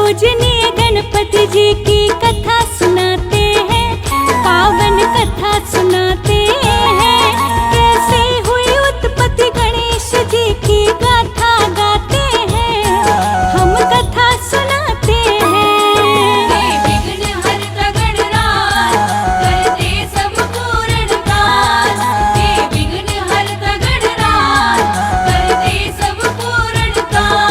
पूजनीय गणपति जी की कथा सुनाते हैं, पावन कथा सुनाते हैं। कैसे हुई उत्पत्ति गणेश जी की गाथा गाते हैं, हम कथा सुनाते हैं। विघ्न हरता गणराज करते सब पूर्ण काज। हे विघ्न हरता गणराज करते सब पूर्ण काज।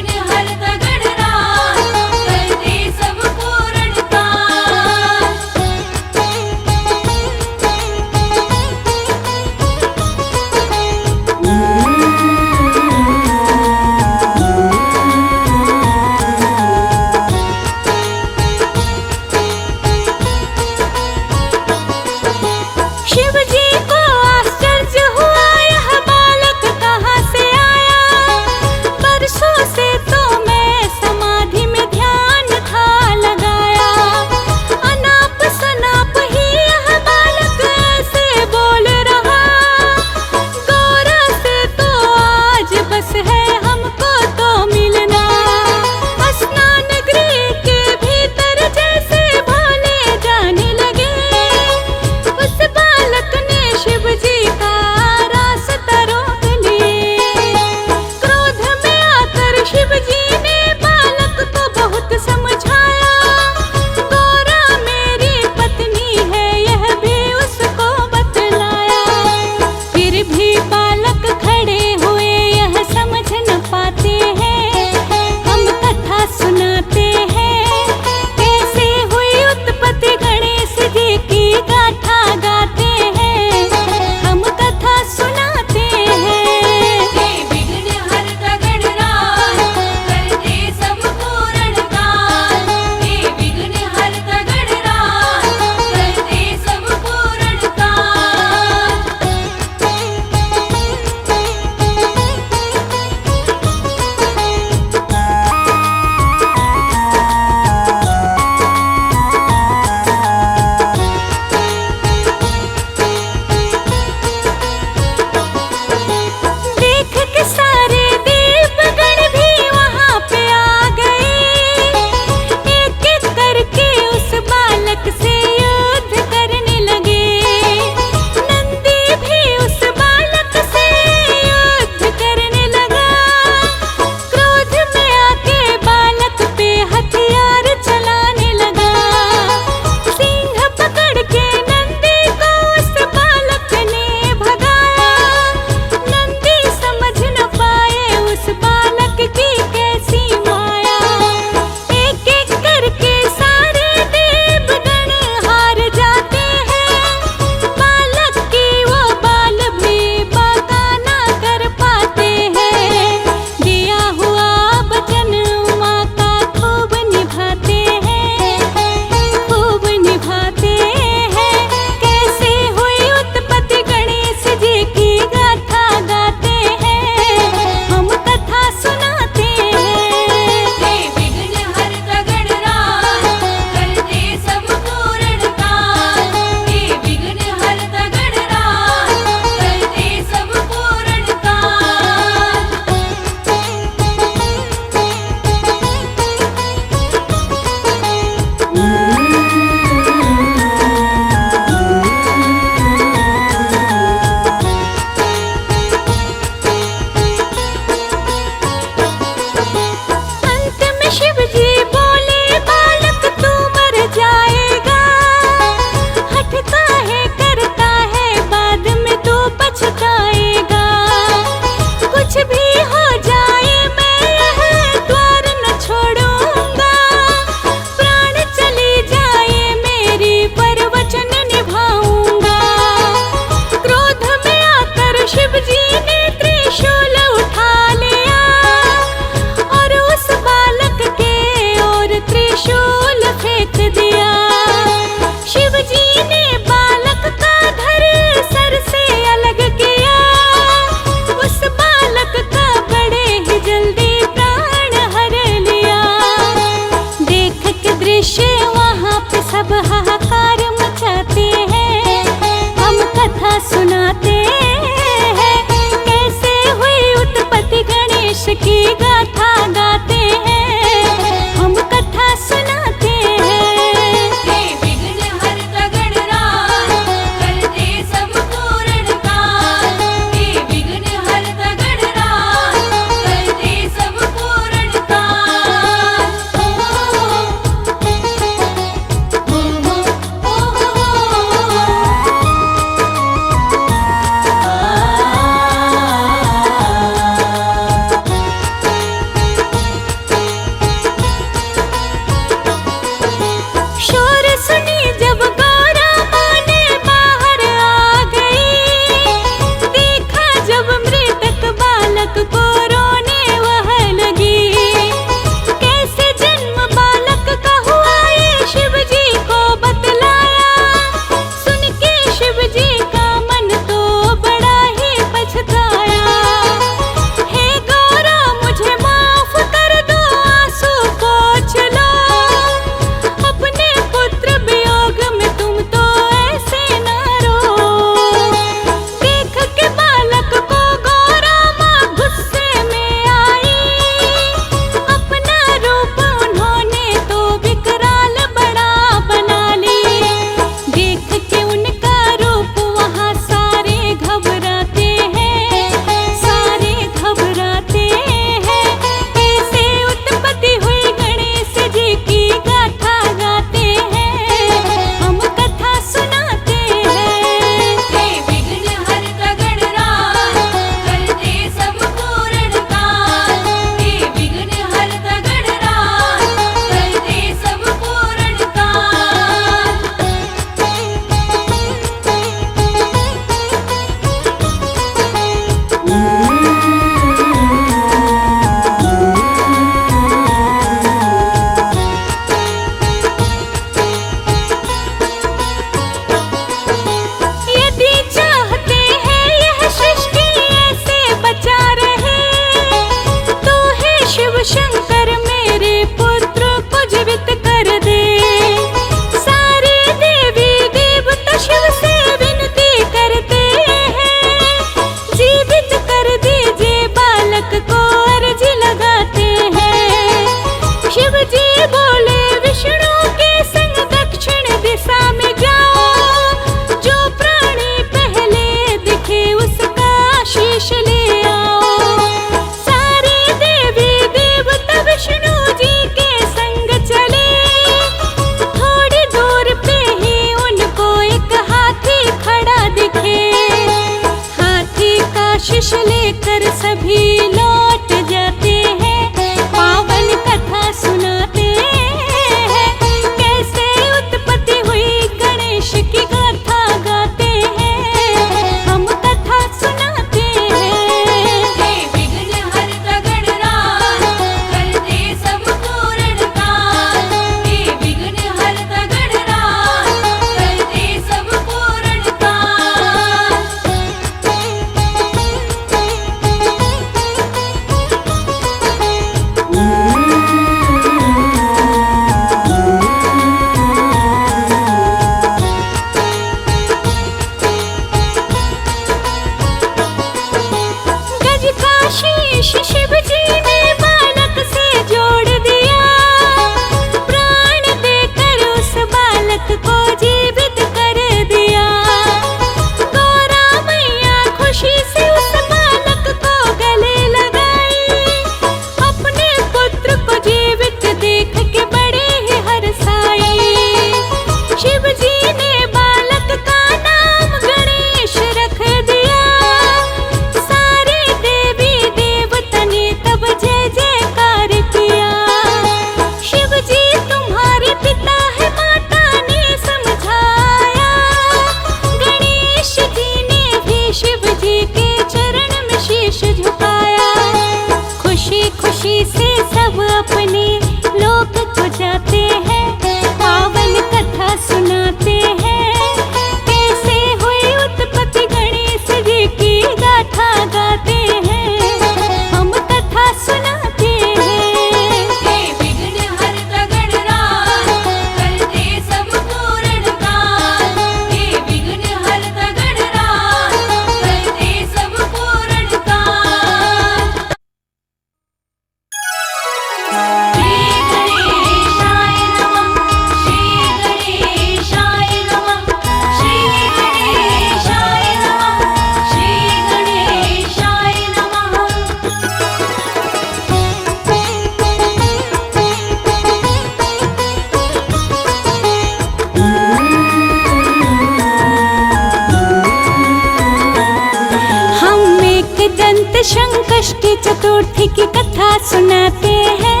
गणपति संकष्टी चतुर्थी की कथा सुनाते हैं,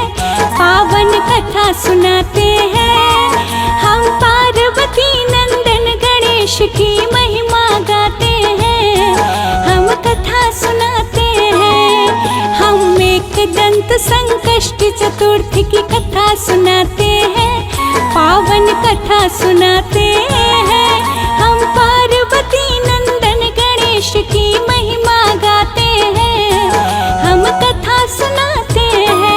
पावन कथा सुनाते हैं। हम पार्वती नंदन गणेश की महिमा गाते हैं, हम कथा सुनाते हैं। हम एक दंत संकष्टी चतुर्थी की कथा सुनाते हैं, पावन कथा सुनाते हैं। हम पार्वती नंदन गणेश की महिमा गाते हैं, हम कथा सुनाते हैं।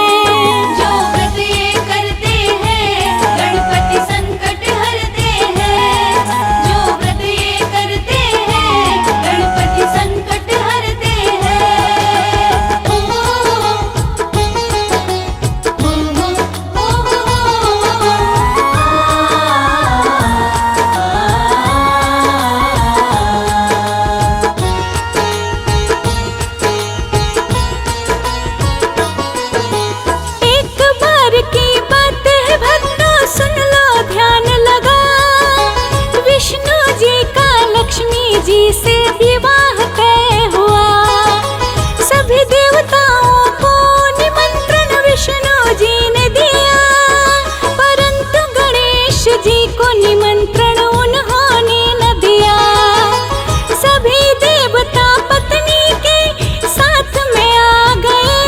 जो व्रत ये करते हैं गणपति संकट हरते हैं, जो व्रत ये करते हैं गणपति संकट हरते हैं। ओ एक बार की बात है भक्तों, सुन लो ध्यान लगा। विष्णु जी का लक्ष्मी जी से विवाह तय हुआ। सभी देवताओं को निमंत्रण विष्णु जी ने दिया, परंतु गणेश जी को निमंत्रण उन्होंने न दिया। सभी देवता पत्नी के साथ में आ गए,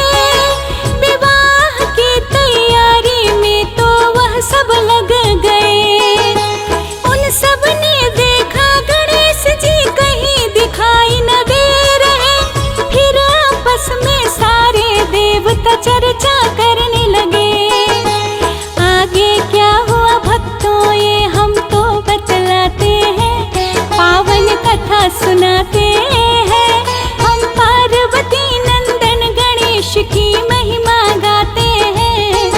विवाह की तैयारी में तो वह सब लग गए। उन सब ने देखा गणेश जी कहीं दिखाई न दे रहे, फिर आपस में सारे देवता चर्चा करने लगे। आगे क्या हुआ भक्तों ये हम तो बतलाते हैं, पावन कथा सुनाते हैं। हम पार्वती नंदन गणेश की महिमा गाते हैं,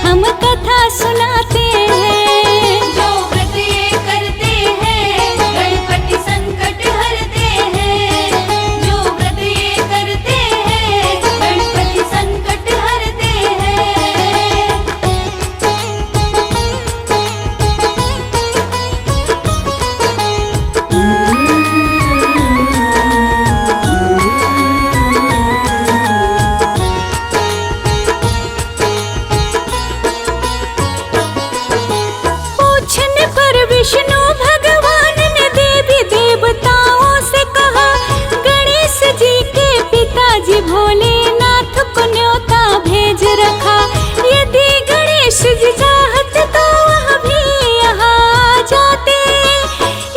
हम कथा सुनाते हैं। जो व्रत ये करते हैं गणपति संकट हरते हैं, जो व्रत ये करते हैं गणपति संकट हरते हैं। पूछने पर विष्णु भगवान ने देवी देवताओं से कहा, गणेश जी के पिताजी भोलेनाथ को न्योता भेज रखा। यदि गणेश जी चाहते तो वह भी यहाँ आ जाते,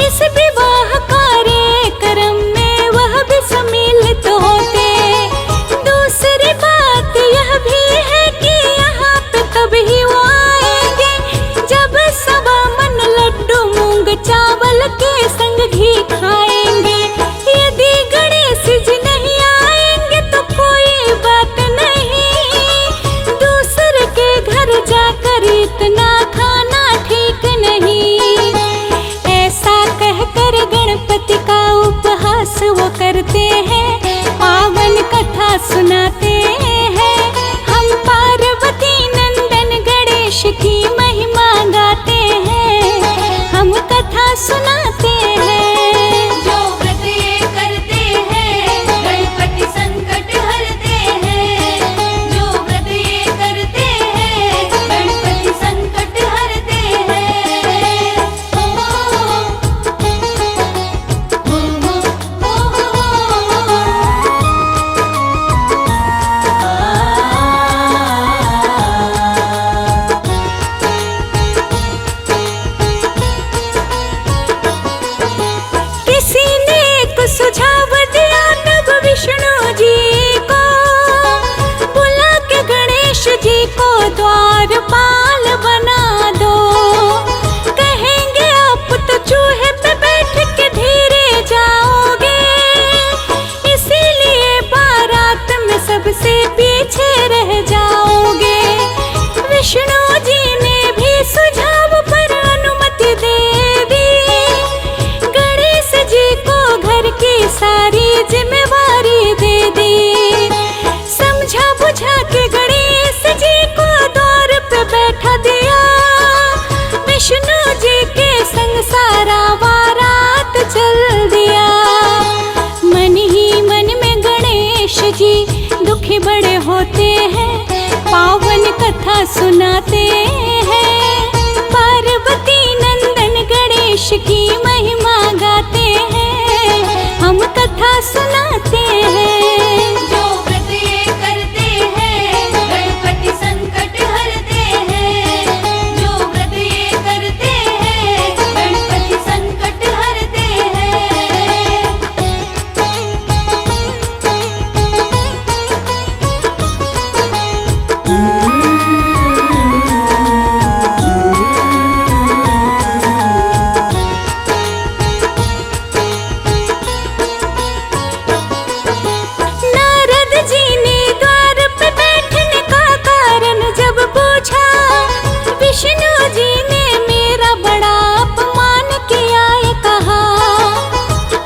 इस विवाह कार्यक्रम में वह भी सम्मिलित होते। दूसरी बात यह भी है कि यहाँ पे तभी वो आएंगे जब सवा मन लड्डू मूंग चावल के संग घी खाएंगे। यदि गणेश जी नहीं आएंगे तो कोई बात नहीं, दूसरे के घर जाकर इतना खाना ठीक नहीं। ऐसा कहकर गणपति का उपहास वो करते हैं, पावन कथा सुनाते हैं। हम पार्वती नंदन गणेश की महिमा गाते हैं, हम कथा सुनाते हैं। जो व्रत ये करते हैं गणपति संकट हरते हैं, जो व्रत ये करते हैं गणपति संकट हरते हैं। ओ किसी ने एक सुझाव दिया तब विष्णु जी को, बुला के गणेश जी को द्वारपाल बना दो। कहेंगे आप तो चूहे पे बैठ के धीरे जाओगे, इसीलिए बारात में सबसे पीछे रह जाओगे। विष्णु जी ने भी सुझाव पर अनुमति दे दी, गणेश जी को घर की सारी जिम्मेवारी दे दी। समझा बुझा के गणेश जी को द्वार पे बैठा दिया, विष्णु जी के संग सारा बारात चल दिया। मन ही मन में गणेश जी कथा सुनाते हैं। पार्वती नंदन गणेश की महिमा गाते हैं, हम कथा सुनाते हैं। जो व्रत ये करते हैं गणपति संकट हरते हैं। जो व्रत ये करते हैं गणपति संकट हरते हैं। नारद जी ने द्वार पे बैठने का कारण जब पूछा, विष्णु जी ने मेरा बड़ा अपमान किया ये कहा।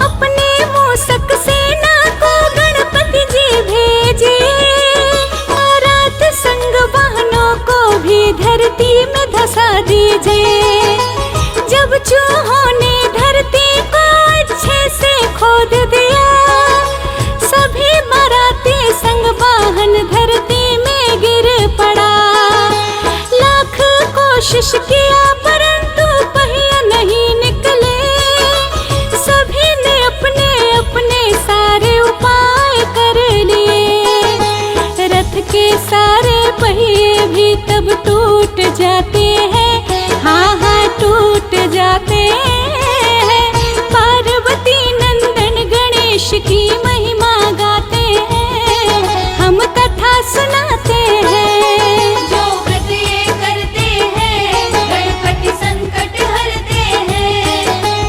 अपने मूषक सेना को गणपति जी भेजे, रात संग वाहनों को भी धरती में धसा दीजिए। जब चूहों ने धरती को अच्छे से खोद दिया, सभी मराठी संग वाहन धरती में गिर पड़ा। लाख कोशिश किया परंतु पहिया नहीं निकले। सभी ने अपने अपने सारे उपाय कर लिए। रथ के सारे पहिए भी तब टूट जाते हैं, हाँ हाँ टूट जाते हैं। पार्वती नंदन गणेश की महिमा गाते हैं, हम कथा सुनाते हैं। जो व्रत ये करते हैं गणपति संकट हरते हैं।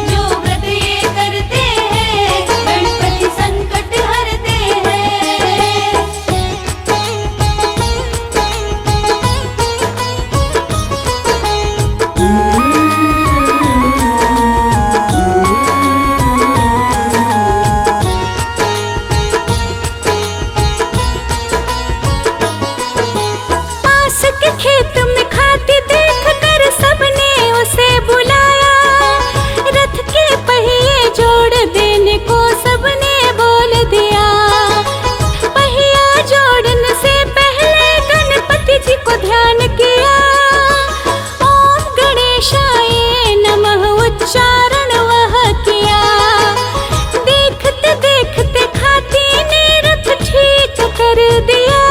जो व्रत ये करते हैं गणपति संकट हरते हैं। पास के खेत में खाती देख कर सबने उसे बुलाया। रथ के पहिए जोड़ देने को सबने बोल दिया। पहिया जोड़ने से पहले गणपति जी को ध्यान किया। ओम गणेशाय नमः उच्चारण वह किया। देखते देखते खाती ने रथ ठीक कर दिया।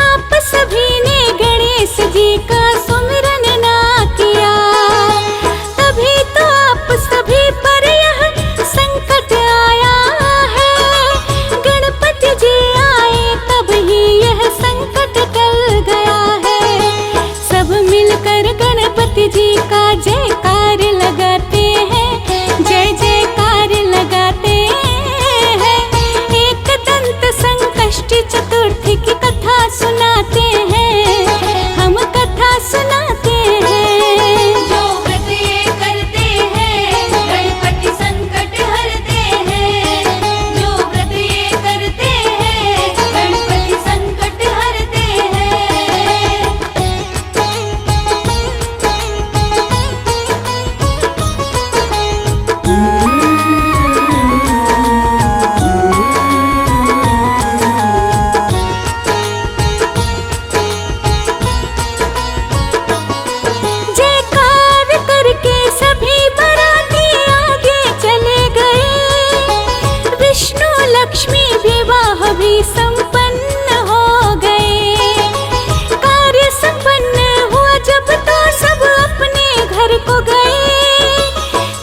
आप सभी ने गणेश जी का सुमिरन ना किया, तभी तो आप सभी पर यह संकट आया है। गणपति जी आए तब ही यह संकट टल गया है। सब मिलकर गणपति जी का जयकार लगाते हैं, जय जयकार लगाते हैं। एक दंत संकष्टी चतुर्थी की कथा सुनाते हैं, हम कथा सुनाते हैं। जो व्रत ये करते हैं गणपति संकट हरते हैं। जो व्रत ये करते हैं गणपति संकट हरते हैं। जयकार करके सभी बराती आगे चले गए। विष्णु लक्ष्मी विवाह भी संपन्न हो गए। कार्य संपन्न हुआ जब तो सब अपने घर को गए।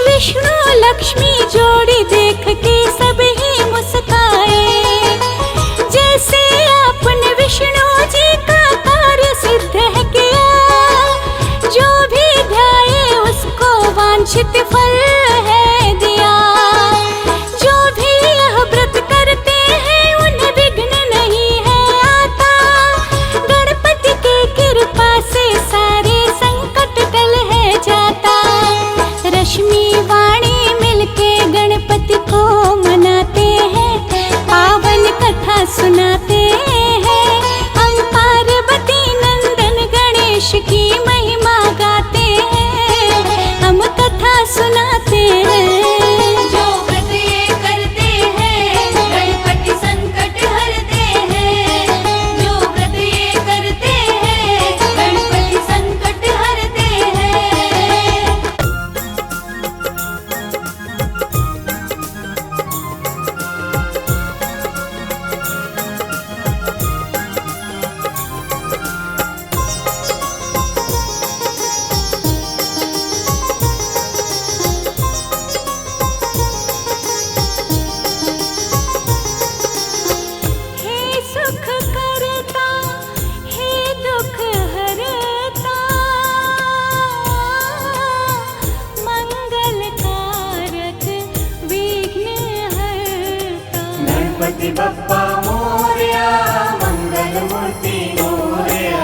विष्णु लक्ष्मी जोड़ी देख के सब ही मुस्काए। जैसे आपने विष्णु जी का कार्य सिद्ध है किया। जो भी ध्याए उसको वांछित फल है दिया। जो भी यह व्रत करते हैं उन्हें विघ्न नहीं है आता। गणपति की कृपा से सारे संकट टल है जाता। रश्मि वाणी मिलके गणपति को मनाते हैं, पावन कथा सुनाते हैं। हम पार्वती नंदन गणेश की महिमा गाते हैं, हम कथा सुनाते हैं। जो व्रत ये करते हैं गणपति संकट हरते हैं। जो व्रत ये करते हैं गणपति बप्पा मोरया, मंगल मूर्ति मोरया।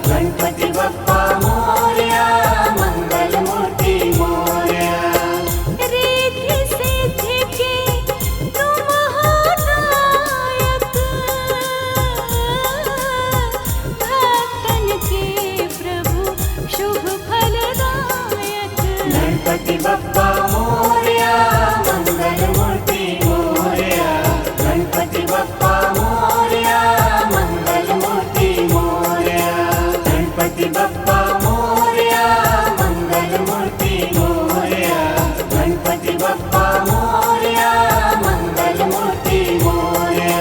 गणपति बप्पा मोरया, मंगल मूर्ति मोरया। रिद्धि सिद्धि के तुम हो नायक, भक्तन के प्रभु शुभ फलदायक। गणपति बप्पा मोरया, मंगल मूर्ति मोरया। गणपति बप्पा मोरया, मंगल मूर्ति मोरया। गणपति बप्पा मोरया, मंगल मूर्ति मोरया। गणपति बप्पा मोरया, मंगल मूर्ति मोरया।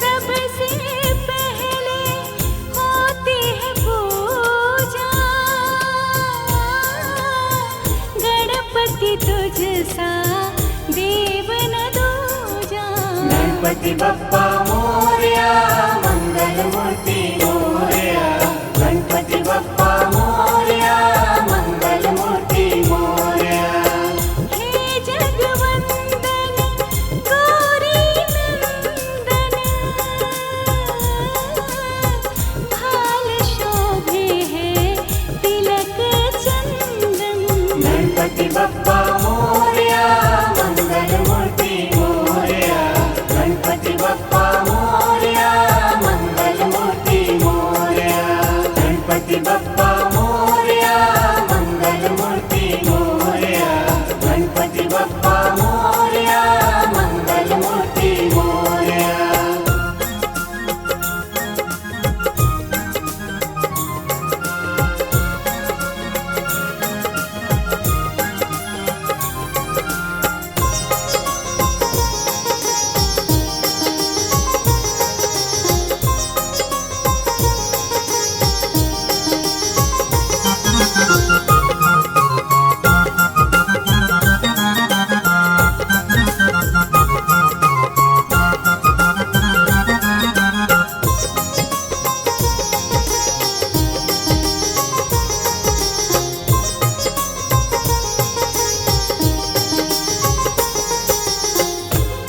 सबसे पहले होती है पूजा, गणपति तुझसा देव न दूजा। गणपति बप्पा मोरया, मंगल मूर्ति मोरया। गणपति बप्पा मोरया, मंगल मूर्ति मोरया। हे जगवंदन गौरी नंदन, भाल शोभे है तिलक चंदन। गणपति बप्पा मोरया, मंगल मूर्ति मोरया। गणपति बप्पा मोरया, मंगल मूर्ति मोरया। गणपति बप्पा मोरया, मंगल मूर्ति मोरया। गणपति बप्पा मोरया, मंगल मूर्ति मोरया।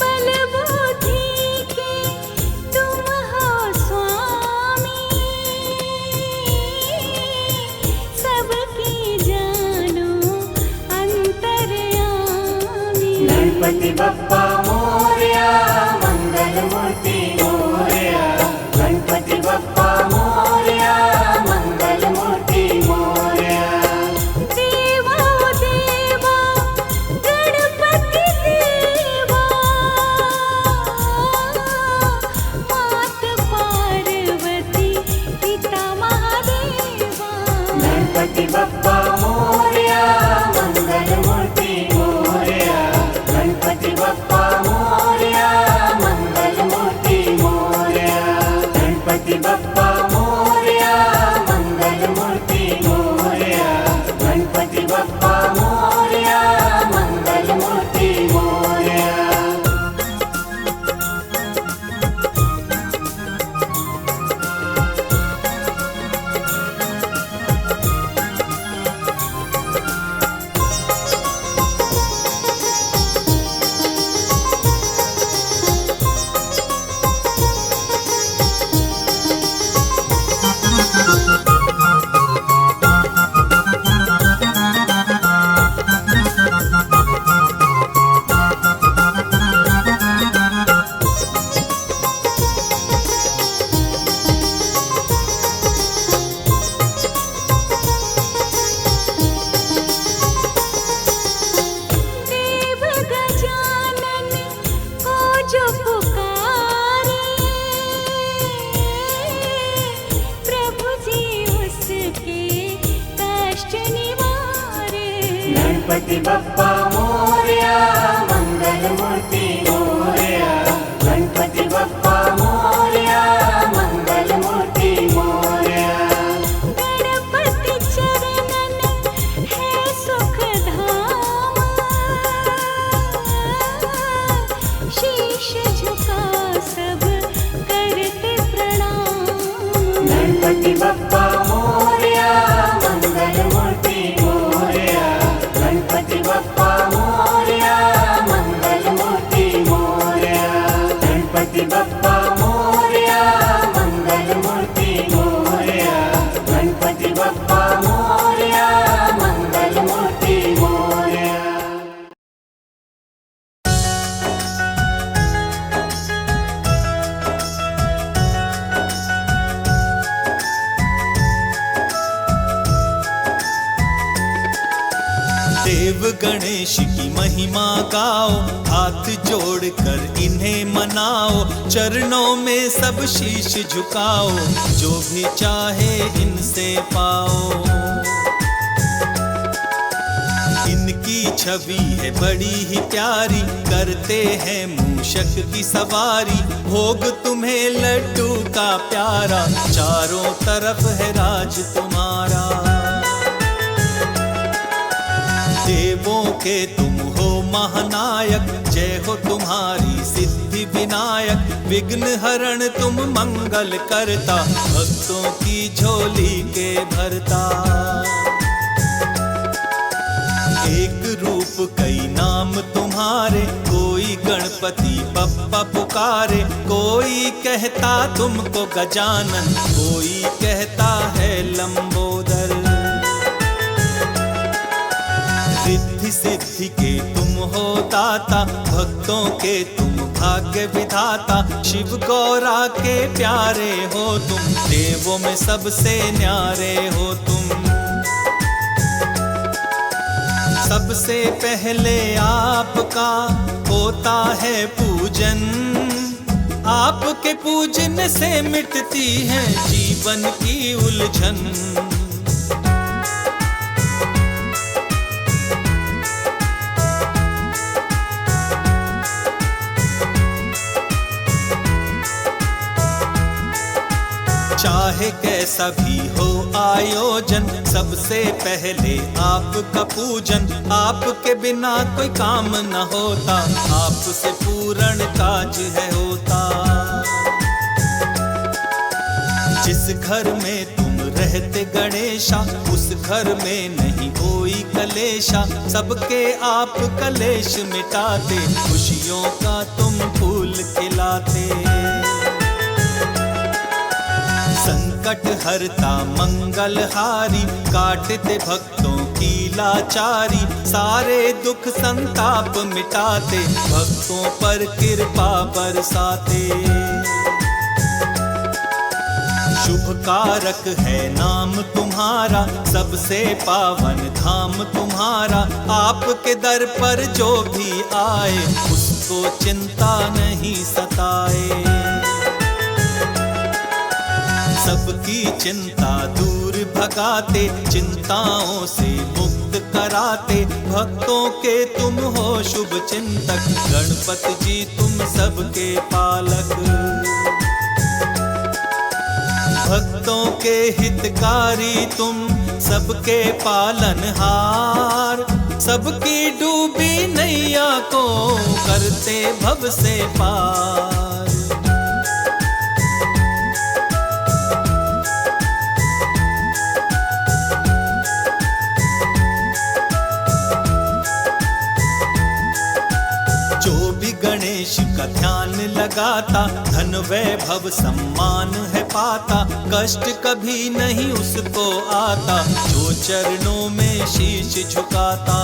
बल बुद्धि के तुम हो स्वामी, सबकी जानो अंतर्यामी। गणपति बप्पा मोरया, मंगल मूर्ति मोरया। गणपति बप्पा मोरया, मंगल मूर्ति मोरया। देवो देवा गणपति देवा, मात पार्वती पिता महादेवा। गणपति बप्पा मोरया, मंगल मूर्ति मोरया। गणपति बप्पा मोरया, मंगल मूर्ति मोरया। गणपति बप्पा मोरया, मंगल मूर्ति मोरया। गणपति बप्पा मोरया, मंगल मूर्ति मोरया। देव गजानन को जो पुकारे, प्रभु जी उसके कष्ट निवारे। गणपति बप्पा मोरया, मंगल मूर्ति मोरया। गणपति बप्पा मोरया, मंगल मूर्ति मोरया। गणपति चरणन गणपति बप्पा मोरया मंगल मूर्ति मोरया गणपति बप्पा मोरया मंगल मूर्ति मोरया गणपति बप्पा मोरया मंगल मूर्ति मोरया गणपति बप्पा मोरया मंगल मूर्ति मोरया। देव गणेश की महिमा गाओ, हाथ जोड़कर इन्हें मनाओ, चरणों में सब शीश झुकाओ, जो भी चाहे इनसे पाओ। इनकी छवि है बड़ी ही प्यारी, करते हैं मूषक की सवारी, भोग तुम्हें लड्डू का प्यारा, चारों तरफ है राज तुम्हारा। देवों के तुम हो महानायक, जय हो तुम्हारी सिद्धि विनायक, विघ्न हरण तुम मंगल करता, भक्तों की झोली के भरता। एक रूप कई नाम तुम्हारे, कोई गणपति बप्पा पुकारे, कोई कहता तुमको गजानन, कोई कहता है लंबोदर। रिद्धि सिद्धि के तुम हो दाता, भक्तों के तुम भाग्य विधाता, शिव गौरा के प्यारे हो तुम, देवों में सबसे न्यारे हो तुम। सबसे पहले आपका होता है पूजन, आपके पूजन से मिटती है जीवन की उलझन। चाहे कैसा भी हो आयोजन, सबसे पहले आपका पूजन, आपके बिना कोई काम न होता, आपसे पूर्ण काज है होता। जिस घर में तुम रहते गणेशा, उस घर में नहीं कोई कलेशा, सबके आप कलेश मिटाते, खुशियों का तुम फूल खिलाते। संकट हरता मंगलहारी, काटते भक्तों की लाचारी, सारे दुख संताप मिटाते, भक्तों पर कृपा बरसाते। शुभ कारक है नाम तुम्हारा, सबसे पावन धाम तुम्हारा, आपके दर पर जो भी आए, उसको चिंता नहीं सताए। सबकी चिंता दूर भगाते, चिंताओं से मुक्त कराते, भक्तों के तुम हो शुभ चिंतक, गणपति जी तुम सबके पालक। भक्तों के हितकारी तुम, सबके पालनहार, सबकी डूबी नैया को करते भव से पार। गणेश का ध्यान लगाता, धन वैभव सम्मान है पाता, कष्ट कभी नहीं उसको आता, जो चरणों में शीश झुकाता।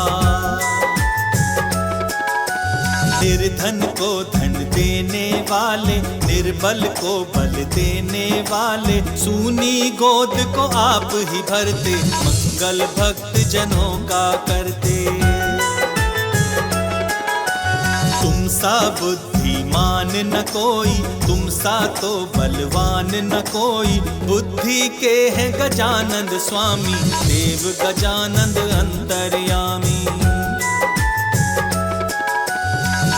निर्धन को धन देने वाले, निर्बल को बल देने वाले, सूनी गोद को आप ही भरते, मंगल भक्त जनों का करते। तुम सा बुद्धिमान न कोई, तुम सा तो बलवान न कोई, बुद्धि के हैं गजानंद स्वामी, देव गजानंद अंतर्यामी।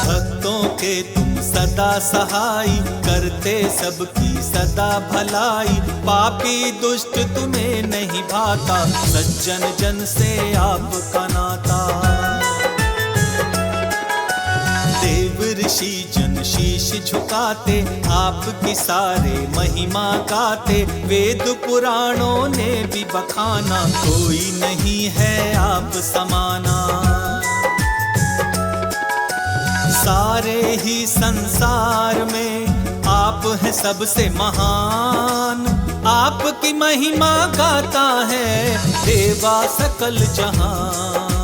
भक्तों के तुम सदा सहाय, करते सबकी सदा भलाई, पापी दुष्ट तुम्हें नहीं भाता, सज्जन जन से आपका नाता। देव ऋषि जन शीश झुकाते, आपकी सारे महिमा गाते, वेद पुराणों ने भी बखाना, कोई नहीं है आप समाना। सारे ही संसार में आप हैं सबसे महान, आपकी महिमा गाता है देवा सकल जहान।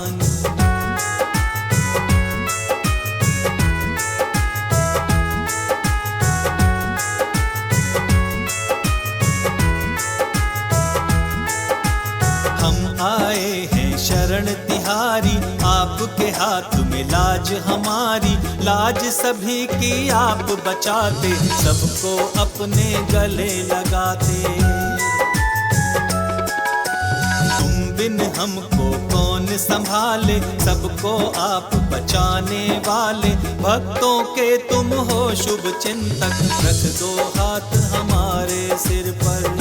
आए हैं शरण तिहारी, आपके हाथ में लाज हमारी, लाज सभी की आप बचाते, सबको अपने गले लगाते। तुम बिन हमको कौन संभाले, सबको आप बचाने वाले, भक्तों के तुम हो शुभ चिंतक, रख दो हाथ हमारे सिर पर।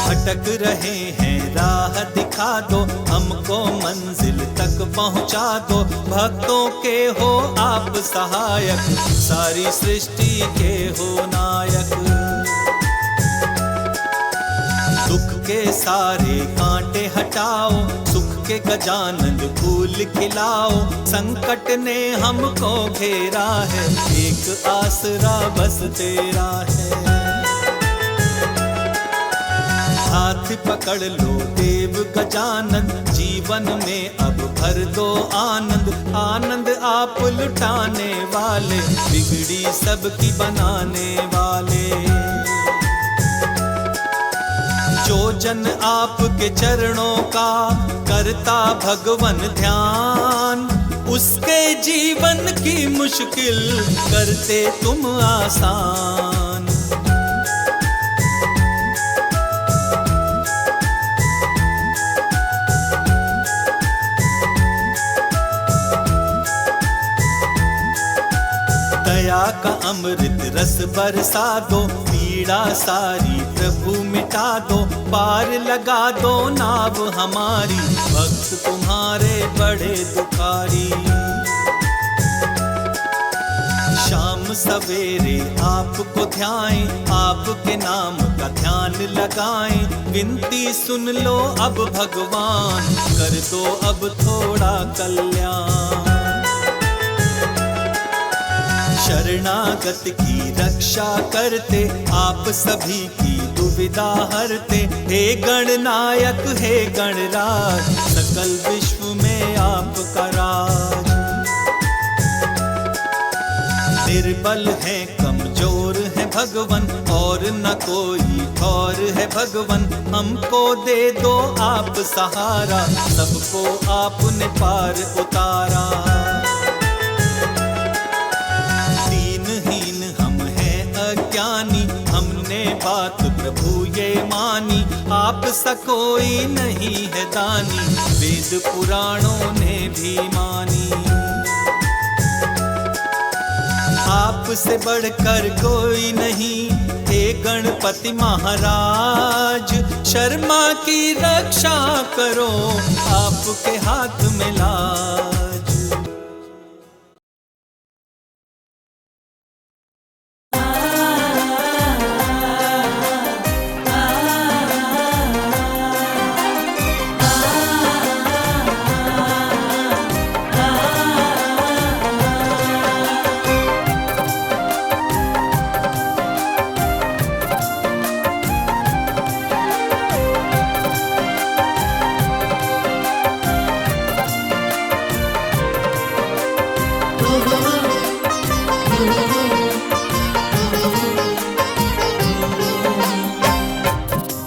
भटक रहे हैं राह दिखा दो, हमको मंजिल तक पहुंचा दो, भक्तों के हो आप सहायक, सारी सृष्टि के हो नायक। दुख के सारे कांटे हटाओ, सुख के गजानन फूल खिलाओ, संकट ने हमको घेरा है, एक आसरा बस तेरा है। हाथ पकड़ लो देव गजानन, जीवन में अब भर दो आनंद, आनंद आप लुटाने वाले, बिगड़ी सबकी बनाने वाले। जो जन आपके चरणों का करता भगवन ध्यान, उसके जीवन की मुश्किल करते तुम आसान। दया का अमृत रस बरसा दो, पीड़ा सारी प्रभु मिटा दो, पार लगा दो नाव हमारी, भक्त तुम्हारे बड़े दुखारी। शाम सवेरे आपको ध्याएं, आपके नाम का ध्यान लगाएं, विनती सुन लो अब भगवान, कर दो अब थोड़ा कल्याण। शरणागत की रक्षा करते, आप सभी की दुविधा हरते, हे गणनायक हे गणराज, सकल विश्व में आपका राज। निर्बल है कमजोर है भगवन, और न कोई और है भगवन, हमको दे दो आप सहारा, सबको आपने पार उतारा। हमने बात प्रभु ये मानी, आप सा कोई नहीं है दानी, वेद पुराणों ने भी मानी। आपसे बढ़कर कोई नहीं, हे गणपति महाराज, शर्मा की रक्षा करो, आपके हाथ में लाज।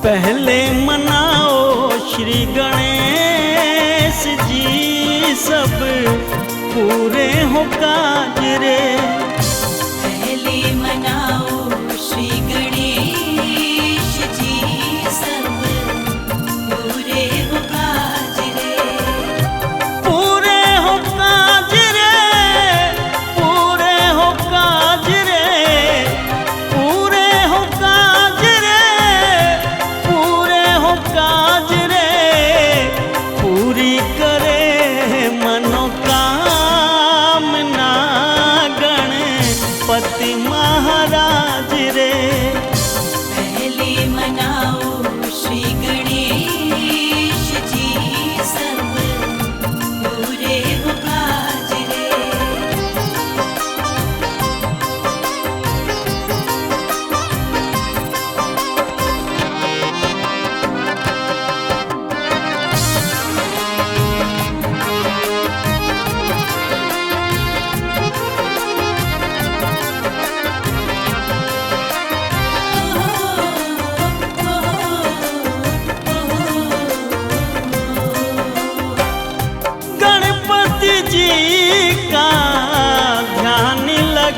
पहले मनाओ श्री गणेश जी, सब पूरे हो काज रे। पहले मनाओ श्री गणेश जी, सब पूरे हो काज रे। पूरे हो काज रे, पूरे हो काज रे, पूरे हो काज रे, पूरे हो काज रे, पूरी करे मनोकामना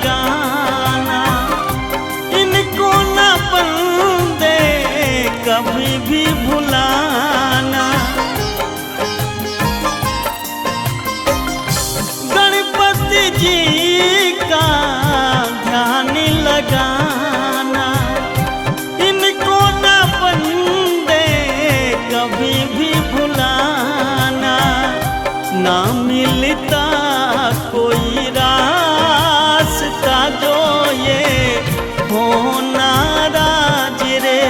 लगाना, इनको न बंदे कभी भी भुलाना। गणपति जी का ध्यान लगाना, इनको न बंदे कभी भी भुलाना। ना मिलता कोई रास्ता जो ये हो नाराज रे।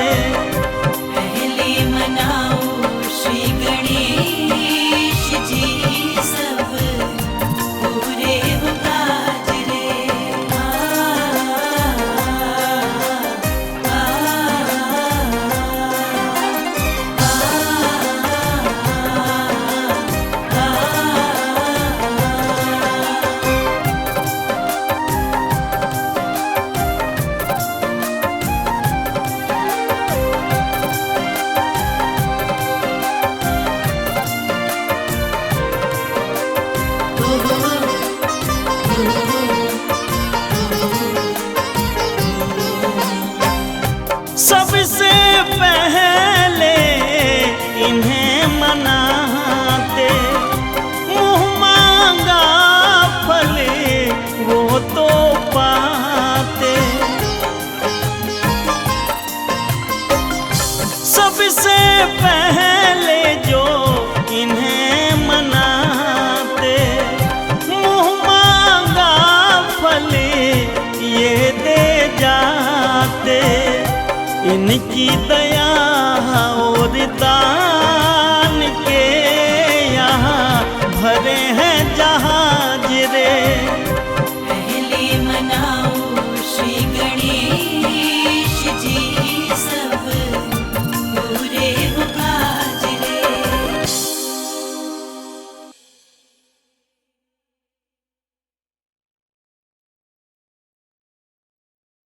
पहले मनाओ श्री गणेश जी, सब पूरे हो काज रे। सबसे पहले इन्हें मनाते, मुँह मांगा फल वो तो पाते। सबसे पहले जो इन्हें मनाते, मुँह मांगा फल ये दे जाते। इनकी दया और दान